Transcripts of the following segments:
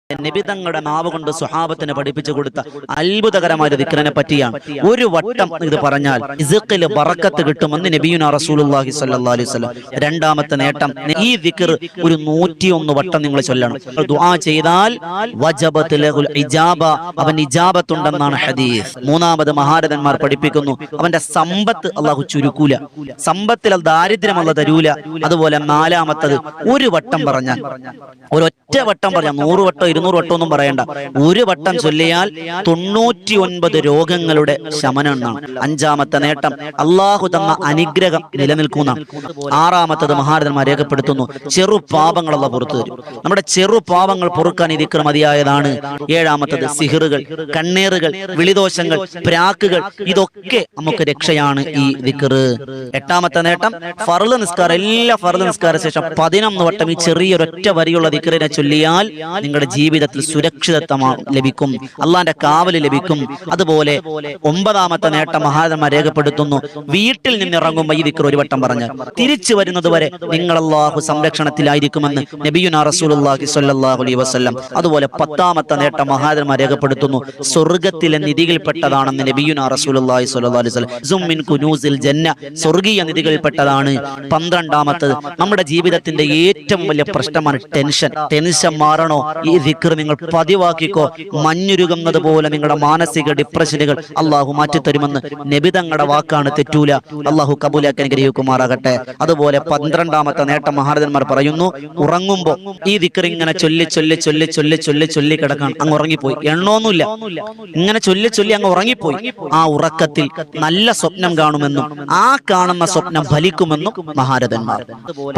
നബി തങ്ങളുടെ നാവ് കൊണ്ട് സ്വഹാബത്തിന് പഠിപ്പിച്ചു കൊടുത്ത അത്ഭുതകരമായ ദിക്റിനെ പറ്റിയാണ്. ഒരു വട്ടം ഇത് പറഞ്ഞാൽ റിസ്ഖിൽ ബറക്കത്ത് കിട്ടുമെന്ന് നബിയുനാ റസൂലുള്ളാഹി സ്വല്ലല്ലാഹു അലൈഹി വസല്ലം. രണ്ടാമത്തെ നേട്ടം, ഈ ദിക്ർ ഒരു 101 വട്ടം നിങ്ങൾ ചൊല്ലണം. ദുആ ചെയ്താൽ വജബത് ലഹുൽ ഇജാബ, അവൻ ഇജാബത്തുണ്ടെന്നാണ് ഹദീസ്. മൂന്നാമത് മഹാരഥന്മാർ പഠിപ്പിക്കുന്നു, അവന്റെ സമ്പത്ത് അല്ലാഹു ചുരുക്കൂല, സമ്പത്തിൽ ദാരിദ്ര്യം അല്ലാഹു തരൂല. അതുപോലെ നാലാമത്തത്, ഒരു വട്ടം പറഞ്ഞാൽ, ഒരൊറ്റ വട്ടം പറഞ്ഞാൽ 100 വട്ടം 200 വട്ടം ഒന്നും പറയണ്ട, ഒരു വട്ടം ചൊല്ലിയാൽ 99 രോഗങ്ങളുടെ ശമനം എന്നാണ്. അഞ്ചാമത്തെ നേട്ടം, അള്ളാഹു തന്ന അനുഗ്രഹം നിലനിൽക്കുന്ന. ആറാമത്തത് മഹാരഥന്മാർ രേഖപ്പെടുത്തുന്നു, ചെറു പാപങ്ങൾ അല്ലാഹു പുറത്തു തരും. നമ്മുടെ ചെറു പാപങ്ങൾ പൊറുക്കാൻ ഈ ദിക്ർ മതിയായതാണ്. ഏഴാമത്തത്, സിഹറുകൾ, കണ്ണേറുകൾ, വിളിദോഷങ്ങൾ, പ്രാക്കുകൾ, ഇതൊക്കെ നമുക്ക് രക്ഷയാണ് ഈ ദിക്ർ. എട്ടാമത്തെ നേട്ടം, ഫർള് നിസ്കാരം, എല്ലാ ഫർള് നിസ്കാര ശേഷം 11 വട്ടം ഈ ചെറിയൊരൊറ്റ വരിയുള്ള ദിക്റിനെ ചൊല്ലിയാൽ നിങ്ങളുടെ ജീവിതത്തിൽ സുരക്ഷിതത്വം ലഭിക്കും, അള്ളാന്റെ കാവല് ലഭിക്കും. അതുപോലെ 9ാമത്തെ നേട്ടം മഹാരഥന്മാർ രേഖപ്പെടുത്തുന്നു, വീട്ടിൽ നിന്നിറങ്ങുമ്പോൾ ഈ ദിക്ർ ഒരു വട്ടം പറഞ്ഞാൽ തിരിച്ചു വരുന്നത് വരെ നിങ്ങൾ അല്ലാഹു സംരക്ഷണത്തിലായിരിക്കുമെന്ന് നബിയുനാ റസൂലുള്ളാഹി സ്വല്ലല്ലാഹു അലൈഹി വസല്ലം. അതുപോലെ 10ാമത്തെ നേട്ടം മഹാരഥന്മാർ രേഖപ്പെടുത്തുന്നു, സ്വർഗ്ഗത്തിലെ നിധികളിൽപ്പെട്ടതാണെന്ന് നബിയുനാ റസൂലുള്ളാഹി സ്വല്ലല്ലാഹു അലൈഹി വസല്ലം. സും മിൻ കുനൂസിൽ ജന്ന, സ്വർഗീയ നിധികളിൽപ്പെട്ടതാണ്. 12ാമത്തത്, നമ്മുടെ ജീവിതത്തിന്റെ ഏറ്റവും വലിയ പ്രശ്നമാണ് ടെൻഷൻ മാറണോ, ഈ ദിക്ർ നിങ്ങൾ പതിവാക്കിക്കോ. മഞ്ഞുരുകുന്നത് പോലെ നിങ്ങളുടെ മാനസിക ഡിപ്രഷനുകൾ അള്ളാഹു മാറ്റിത്തരുമെന്ന് നബി തങ്ങളുടെ വാക്കാണ്, തെറ്റൂല. അള്ളാഹു കബൂലാക്കി അനുഗ്രഹിക്കുമാറാകട്ടെ. അതുപോലെ 12ാമത്തെ നേട്ടം മഹാരഥന്മാർ പറയുന്നു, ഉറങ്ങുമ്പോ ഈ ദിക്ർ ഇങ്ങനെ ചൊല്ലി ചൊല്ലി ചൊല്ലി ചൊല്ലി ചൊല്ലി ചൊല്ലി കിടക്കാൻ, അങ്ങ് ഉറങ്ങിപ്പോയി, എണ്ണൊന്നുമില്ല, ഇങ്ങനെ ചൊല്ലി ചൊല്ലി അങ്ങ് ഉറങ്ങിപ്പോയി. ആ ഉറക്കത്തിൽ നല്ല സ്വപ്നം കാണുമെന്നും ആ കാണുന്ന സ്വപ്നം ഫലിക്കുമെന്നും മഹാരഥന്മാർ.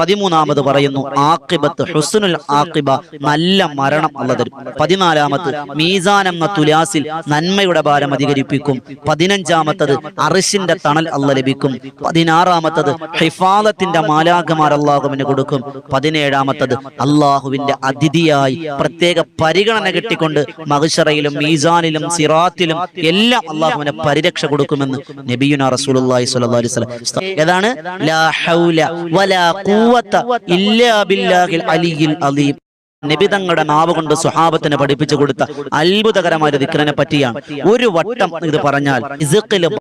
13ാമത് പറയുന്നു, ആഖിബത്ത് ഹുസ്നുൽ ആഖിബ, നല്ല മരണം അല്ലാഹു തരും. 14ാമത്, മീസാൻ എന്ന തുലാസിൽ നന്മയുടെ ഭാരം അധികരിപ്പിക്കും. 15ാമത്തത്, അർശിന്റെ തണൽ അല്ലാഹു ലഭിക്കും. 16ാമത്തത്, ഹിഫാദത്തിന്റെ മാലാഖമാർ അല്ലാഹുവിന് കൊടുക്കും. 17ാമത്തത്, അല്ലാഹുവിന്റെ അതിഥിയായി പ്രത്യേക പരിഗണന കിട്ടിക്കൊണ്ട് മഹ്ശറയിലും മീസാനിലും സിറാത്തിലും എല്ലാം അല്ലാഹുവിനെ പരിരക്ഷ കൊടുക്കുമെന്ന് നബിയുനാ റസൂലുള്ളാഹി സ്വല്ലല്ലാഹു അലൈഹി വസല്ലം. ഏതാണ്? ലാ ഹൗല വലാ ഖുവത ഇല്ലാ ബില്ലാഹിൽ അലിയിൽ അലീം. നബി തങ്ങളുടെ നാവ് കൊണ്ട് സ്വഹാബത്തിന് പഠിപ്പിച്ചു കൊടുത്ത അത്ഭുതകരമായ ദിക്റിനെ പറ്റിയാണ്. ഒരു വട്ടം ഇത് പറഞ്ഞാൽ റിസ്ഖിൽ